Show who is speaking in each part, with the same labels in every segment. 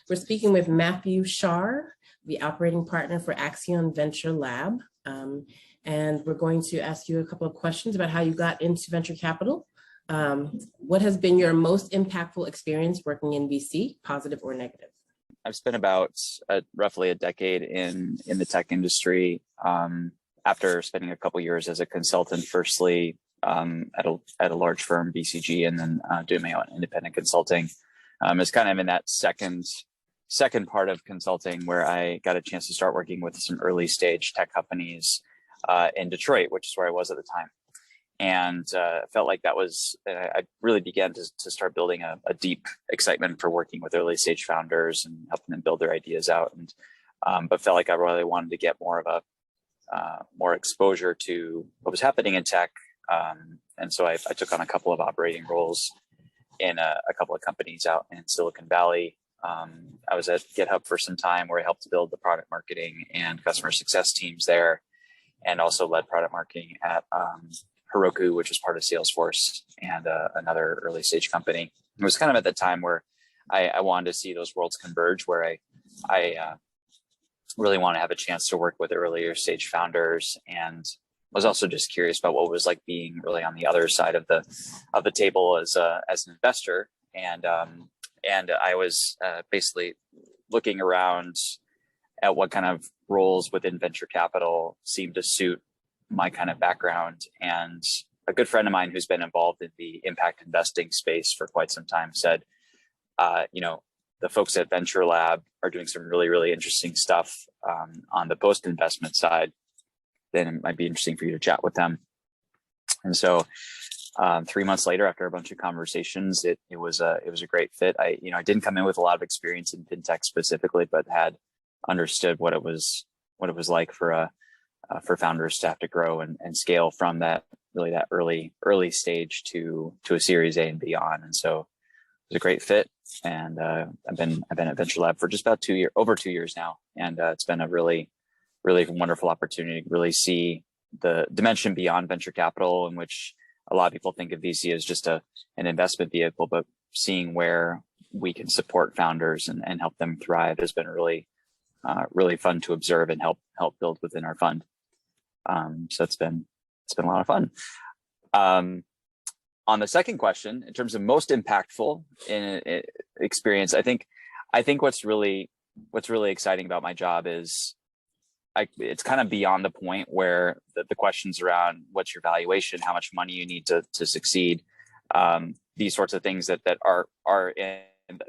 Speaker 1: We're speaking with Matthew Schaar, the operating partner for Accion Venture Lab. And we're going to ask you a couple of questions about how you got into venture capital. What has been your most impactful experience working in VC, positive or negative?
Speaker 2: I've spent about roughly a decade in the tech industry. After spending a couple years as a consultant, firstly at a large firm, BCG, and then doing my own independent consulting. It's kind of in that second part of consulting where I got a chance to start working with some early stage tech companies in Detroit, which is where I was at the time. And felt like that was, I really began to start building a deep excitement for working with early stage founders and helping them build their ideas out. And but felt like I really wanted to get more of more exposure to what was happening in tech. And so I took on a couple of operating roles in a couple of companies out in Silicon Valley. I was at GitHub for some time where I helped build the product marketing and customer success teams there, and also led product marketing at Heroku, which was part of Salesforce, and another early stage company. It was kind of at the time where I wanted to see those worlds converge, where I really want to have a chance to work with earlier stage founders, and was also just curious about what it was like being really on the other side of the table as an investor. And I was basically looking around at what kind of roles within venture capital seemed to suit my kind of background. And a good friend of mine who's been involved in the impact investing space for quite some time said, the folks at Venture Lab are doing some really, really interesting stuff on the post-investment side. Then it might be interesting for you to chat with them. And so 3 months later, after a bunch of conversations, it was a great fit. I didn't come in with a lot of experience in fintech specifically, but had understood what it was like for founders to have to grow and scale from that early stage to a Series A and beyond. And so it was a great fit. And I've been at Venture Lab for just about over 2 years now, and it's been a really wonderful opportunity to really see the dimension beyond venture capital, in which a lot of people think of VC as just an investment vehicle, but seeing where we can support founders and help them thrive has been really fun to observe and help build within our fund. So it's been a lot of fun. On the second question, in terms of most impactful in experience, I think what's really exciting about my job is it's kind of beyond the point where the questions around what's your valuation, how much money you need to succeed, these sorts of things that are in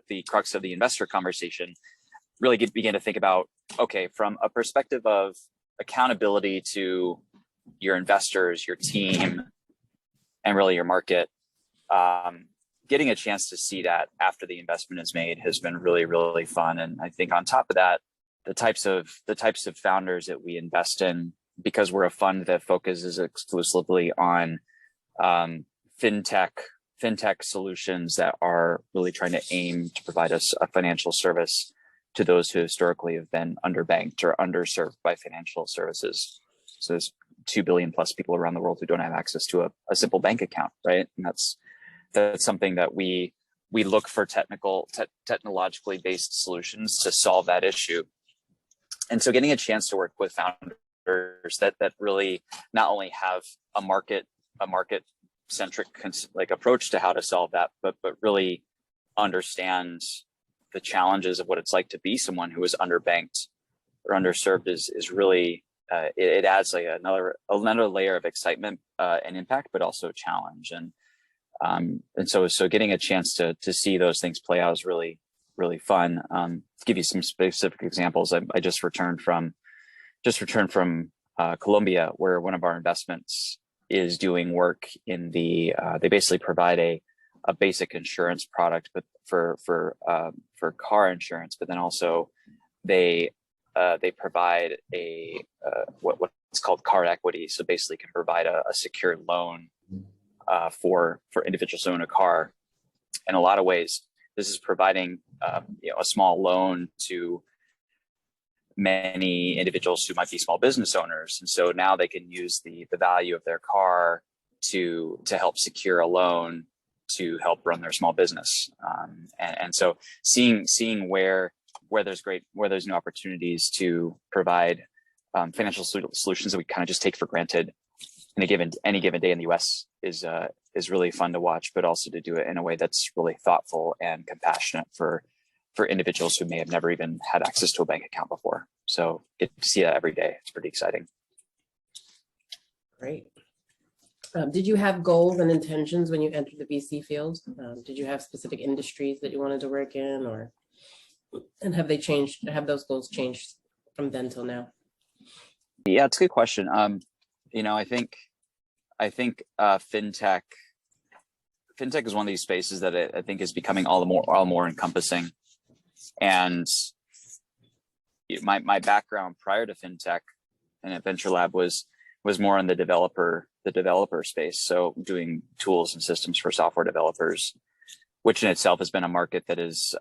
Speaker 2: the crux of the investor conversation, really begin to think about, okay, from a perspective of accountability to your investors, your team, and really your market, getting a chance to see that after the investment is made has been really, really fun. And I think on top of that, the types of founders that we invest in, because we're a fund that focuses exclusively on fintech solutions that are really trying to aim to provide us a financial service to those who historically have been underbanked or underserved by financial services. So there's 2 billion plus people around the world who don't have access to a simple bank account, right? And that's something that we look for technologically based solutions to solve that issue. And so getting a chance to work with founders that really not only have a market centric approach to how to solve that, but really understand the challenges of what it's like to be someone who is underbanked or underserved is really it adds like another layer of excitement and impact, but also challenge. And so getting a chance to see those things play out is really fun. To give you some specific examples, I just returned from Colombia, where one of our investments is doing work in they basically provide a basic insurance product, but for car insurance, but then also they provide what's called car equity. So basically can provide a secured loan for individuals who own a car. In a lot of ways, this is providing a small loan to many individuals who might be small business owners, and so now they can use the value of their car to help secure a loan to help run their small business. And so seeing where where there's new opportunities to provide financial solutions that we kind of just take for granted in any given day in the US is really fun to watch, but also to do it in a way that's really thoughtful and compassionate for individuals who may have never even had access to a bank account before. So get to see that every day. It's pretty exciting.
Speaker 1: Great. Did you have goals and intentions when you entered the VC field? Did you have specific industries that you wanted to work in, and have they changed? Have those goals changed from then till now?
Speaker 2: Yeah, it's a good question. I think fintech is one of these spaces that I think is becoming all more encompassing. And my background prior to fintech and at Venture Lab was more in the developer space. So doing tools and systems for software developers, which in itself has been a market that is,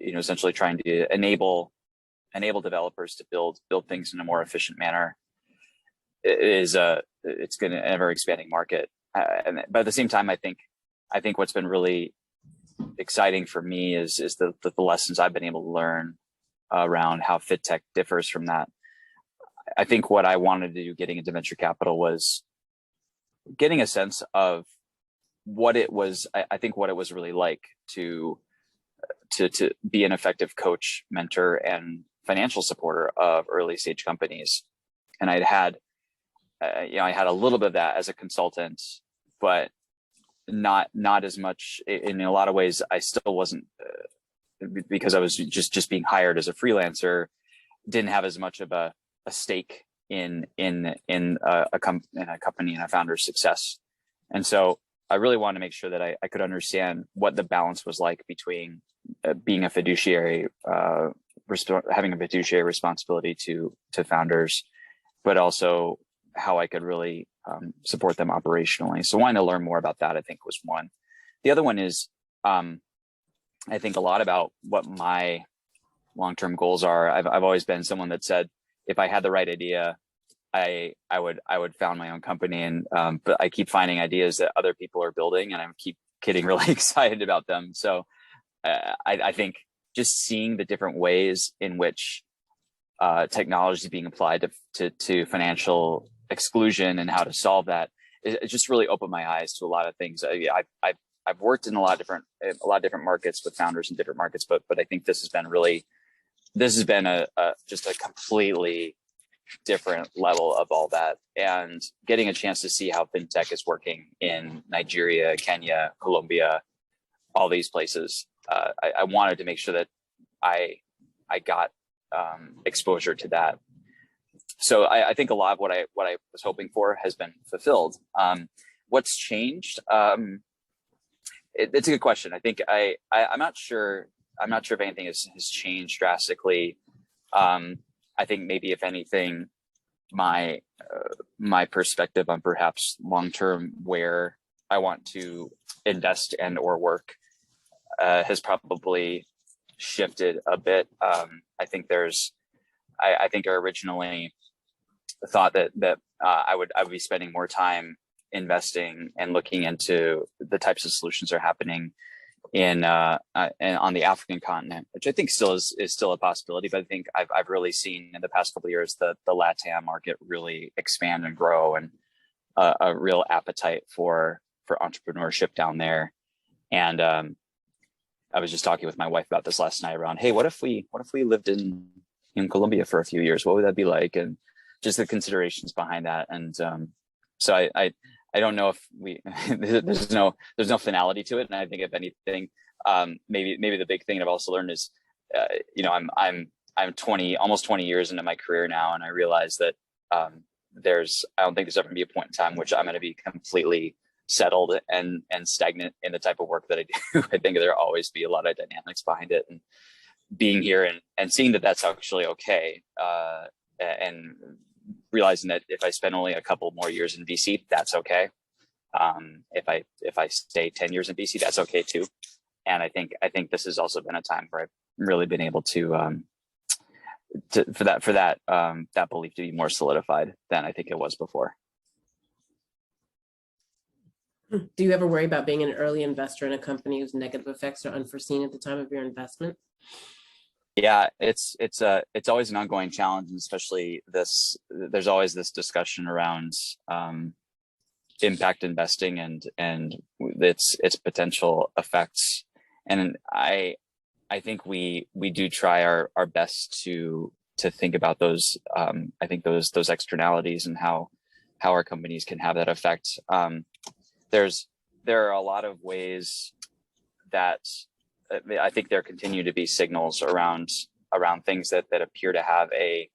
Speaker 2: essentially trying to enable developers to build things in a more efficient manner. It's going to ever expanding market. But at the same time, I think what's been really exciting for me is the lessons I've been able to learn around how fintech differs from that. I think what I wanted to do getting into venture capital was getting a sense of what it was. I think what it was really like to be an effective coach, mentor, and financial supporter of early stage companies. And I had a little bit of that as a consultant, but not as much. In a lot of ways, I still wasn't, because I was just being hired as a freelancer, didn't have as much of a stake in a company and a founder's success. And so I really wanted to make sure that I could understand what the balance was like between being a fiduciary, having a fiduciary responsibility to founders, but also how I could really support them operationally. So wanting to learn more about that, I think, was one. The other one is, I think a lot about what my long-term goals are. I've always been someone that said, if I had the right idea, I would found my own company. And but I keep finding ideas that other people are building, and I keep getting really excited about them. So I think just seeing the different ways in which technology is being applied to financial exclusion and how to solve that, it just really opened my eyes to a lot of things. I've worked in a lot of different markets with founders in different markets, but I think this has been just a completely different level of all that, and getting a chance to see how fintech is working in Nigeria, Kenya, Colombia, all these places. I wanted to make sure that I got exposure to that. So I think a lot of what I was hoping for has been fulfilled. What's changed? It's a good question. I think I'm not sure. I'm not sure if anything has changed drastically. I think maybe if anything, my perspective on perhaps long-term where I want to invest and or work has probably shifted a bit. I think I think I originally thought that I would be spending more time investing and looking into the types of solutions that are happening and on the African continent, which I think is still a possibility. But I think I've really seen in the past couple of years the LATAM market really expand and grow, and a real appetite for entrepreneurship down there. And I was just talking with my wife about this last night around, hey, what if we lived in Colombia for a few years? What would that be like? And just the considerations behind that. And so I don't know if there's no finality to it. And I think if anything, maybe the big thing I've also learned is, I'm almost 20 years into my career now. And I realize that I don't think there's ever gonna be a point in time which I'm going to be completely settled and stagnant in the type of work that I do. I think there'll always be a lot of dynamics behind it, and being here and seeing that that's actually okay. And realizing that if I spend only a couple more years in VC, that's okay. If I stay 10 years in VC, that's okay too. And I think this has also been a time where I've really been able to for that belief to be more solidified than I think it was before.
Speaker 1: Do you ever worry about being an early investor in a company whose negative effects are unforeseen at the time of your investment?
Speaker 2: Yeah, it's always an ongoing challenge, and especially there's always this discussion around impact investing and its potential effects. And I think we do try our best to think about those I think those externalities and how our companies can have that effect. There's there are a lot of ways that I think there continue to be signals around things that appear to have a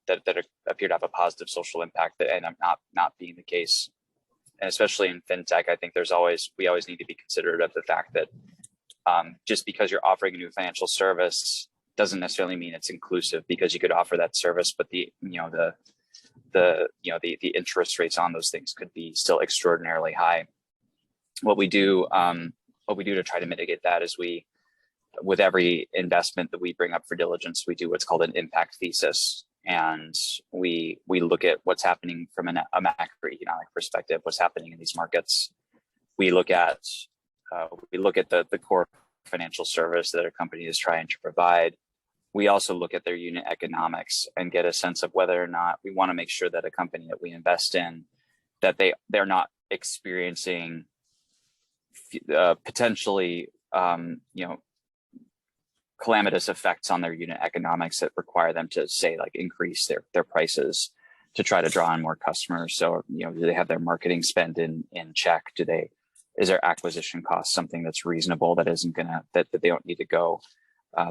Speaker 2: that appear to have a positive social impact that end up not being the case. And especially in fintech, I think we always need to be considerate of the fact that just because you're offering a new financial service doesn't necessarily mean it's inclusive, because you could offer that service, but the interest rates on those things could be still extraordinarily high. What we do to try to mitigate that is with every investment that we bring up for diligence, we do what's called an impact thesis. And we look at what's happening from a macroeconomic perspective, what's happening in these markets. We look at the core financial service that a company is trying to provide. We also look at their unit economics and get a sense of whether or not we want to make sure that a company that we invest in, that they're not experiencing potentially calamitous effects on their unit economics that require them to, say, like, increase their prices to try to draw in more customers. So, do they have their marketing spend in check? Is their acquisition cost something that's reasonable, that they don't need to go,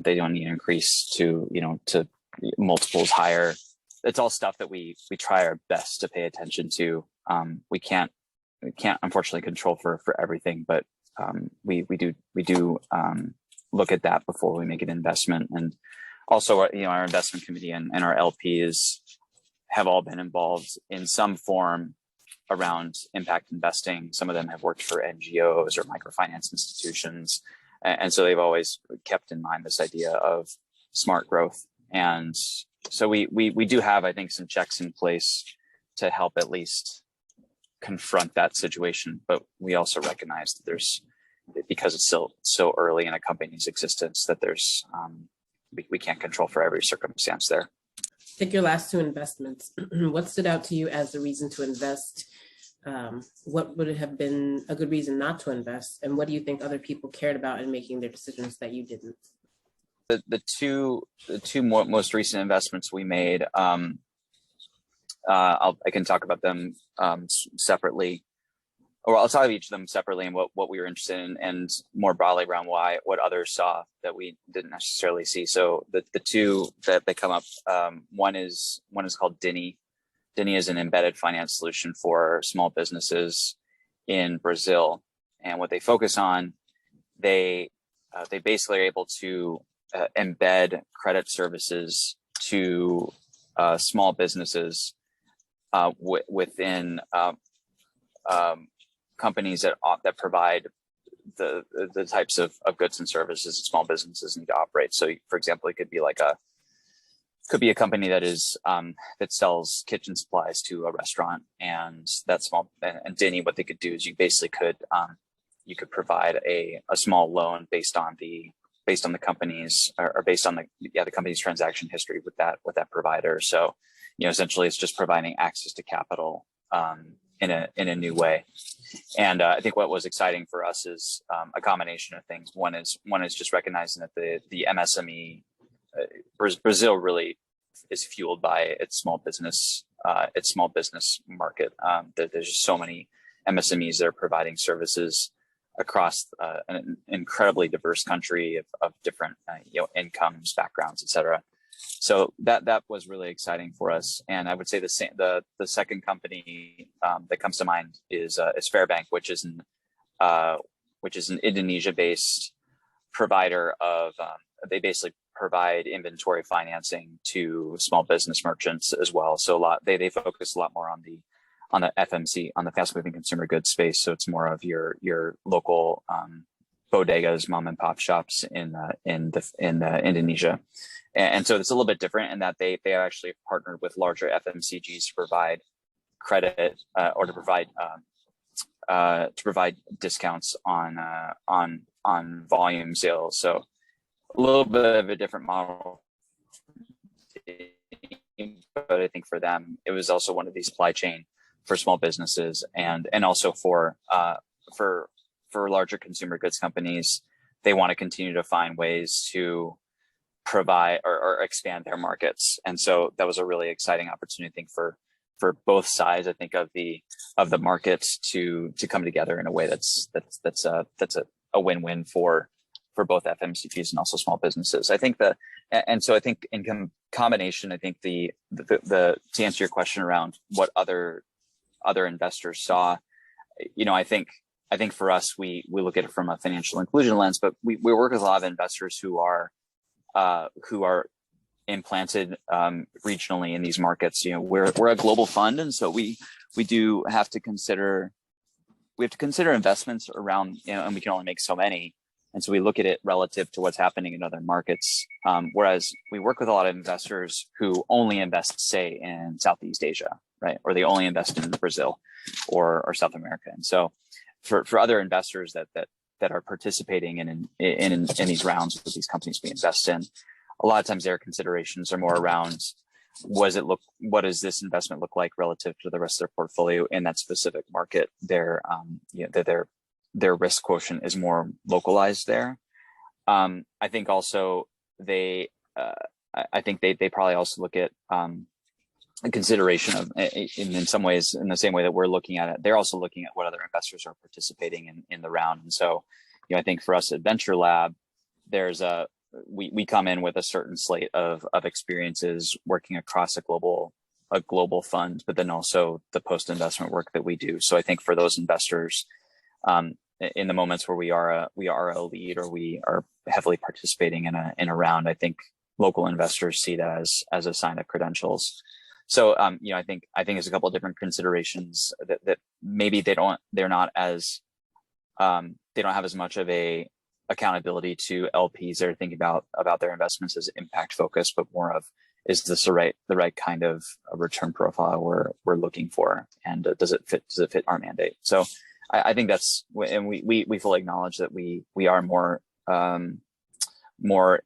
Speaker 2: they don't need to increase to multiples higher? It's all stuff that we try our best to pay attention to. We can't unfortunately control for everything, but we do look at that before we make an investment. And also, our investment committee and our LPs have all been involved in some form around impact investing. Some of them have worked for NGOs or microfinance institutions, and so they've always kept in mind this idea of smart growth. And so we do have, I think, some checks in place to help at least confront that situation. But we also recognize that because it's still so early in a company's existence, that we can't control for every circumstance there.
Speaker 1: Take your last two investments. What stood out to you as the reason to invest? What would have been a good reason not to invest? And what do you think other people cared about in making their decisions that you didn't?
Speaker 2: The two most recent investments we made, I can talk about them separately. Or I'll talk about each of them separately and what we were interested in, and more broadly around what others saw that we didn't necessarily see. So the two that come up, one is called Dini. Dini is an embedded finance solution for small businesses in Brazil, and what they focus on, they basically are able to embed credit services to small businesses within companies that provide the types of goods and services that small businesses need to operate. So, for example, it could be a company that sells kitchen supplies to a restaurant, and Dini, what they could do is you basically could provide a small loan based on the company's, or based on the company's transaction history with that provider. So, essentially it's just providing access to capital in a new way. And I think what was exciting for us is a combination of things. One is just recognizing that the MSME, Brazil really is fueled by its small business market. There's just so many MSMEs that are providing services across an incredibly diverse country of different incomes, backgrounds, etc. So that was really exciting for us. And I would say the second company that comes to mind is Fairbank, which is an Indonesia-based provider of. They basically provide inventory financing to small business merchants as well. So they focus a lot more on the FMC, on the fast-moving consumer goods space. So it's more of your local bodegas, mom and pop shops in Indonesia. And so it's a little bit different in that they actually have partnered with larger FMCGs to provide credit or to provide discounts on volume sales. So a little bit of a different model, but I think for them, it was also one of these supply chain for small businesses and also for larger consumer goods companies. They want to continue to find ways to provide or expand their markets. And so that was a really exciting opportunity, I think, for both sides, I think, of the markets to come together in a way that's a win-win for both FMCGs and also small businesses. I think and so I think in combination, I think the to answer your question around what other investors saw, I think for us, we look at it from a financial inclusion lens, but we work with a lot of investors who are implanted regionally in these markets. We're a global fund, and so we do have to consider investments around, and we can only make so many. And so we look at it relative to what's happening in other markets. Whereas we work with a lot of investors who only invest, say, in Southeast Asia, right? Or they only invest in Brazil or South America. And so for other investors that are participating in these rounds with these companies we invest in, a lot of times their considerations are more around what does this investment look like relative to the rest of their portfolio in that specific market. Their risk quotient is more localized there. I think also they probably also look at a consideration of, in some ways, in the same way that we're looking at it, they're also looking at what other investors are participating in the round. And so, I think for us at Venture Lab, we come in with a certain slate of experiences working across a global fund, but then also the post-investment work that we do. So I think for those investors, in the moments where we are a lead or we are heavily participating in a round, I think local investors see that as a sign of credentials. So I think there's a couple of different considerations that maybe they don't have as much of a accountability to LPs that are thinking about their investments as impact focused, but more of, is this the right kind of return profile we're looking for, and does it fit our mandate? So I think that's, and we fully acknowledge that we are more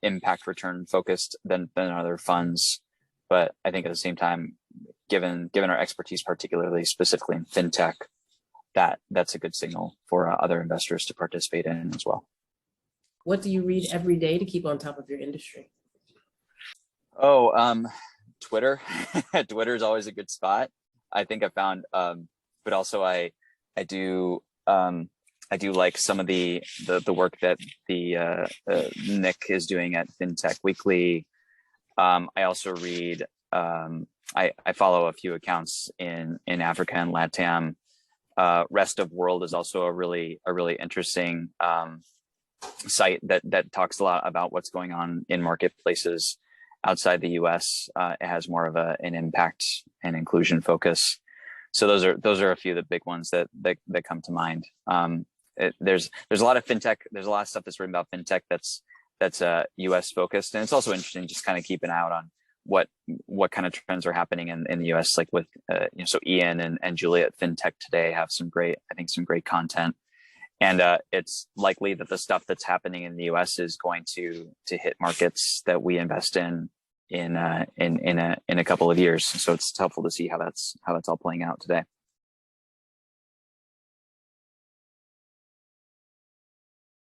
Speaker 2: impact return focused than other funds, but I think at the same time, given our expertise, particularly specifically in fintech, that's a good signal for other investors to participate in as well.
Speaker 1: What do you read every day to keep on top of your industry?
Speaker 2: Twitter. Twitter is always a good spot, I think I found, but also I do like some of the work that the Nick is doing at FinTech Weekly. I also read, I follow a few accounts in Africa and LATAM. Rest of World is also a really interesting site that talks a lot about what's going on in marketplaces outside the US. It has more of an impact and inclusion focus. So those are a few of the big ones that come to mind. There's a lot of fintech. There's a lot of stuff that's written about fintech that's US focused, and it's also interesting just kind of keep an eye out on what kind of trends are happening in the US, like with so Ian and Julia at FinTech Today have some great content. And it's likely that the stuff that's happening in the U.S. is going to hit markets that we invest in a couple of years. So it's helpful to see how that's all playing out today.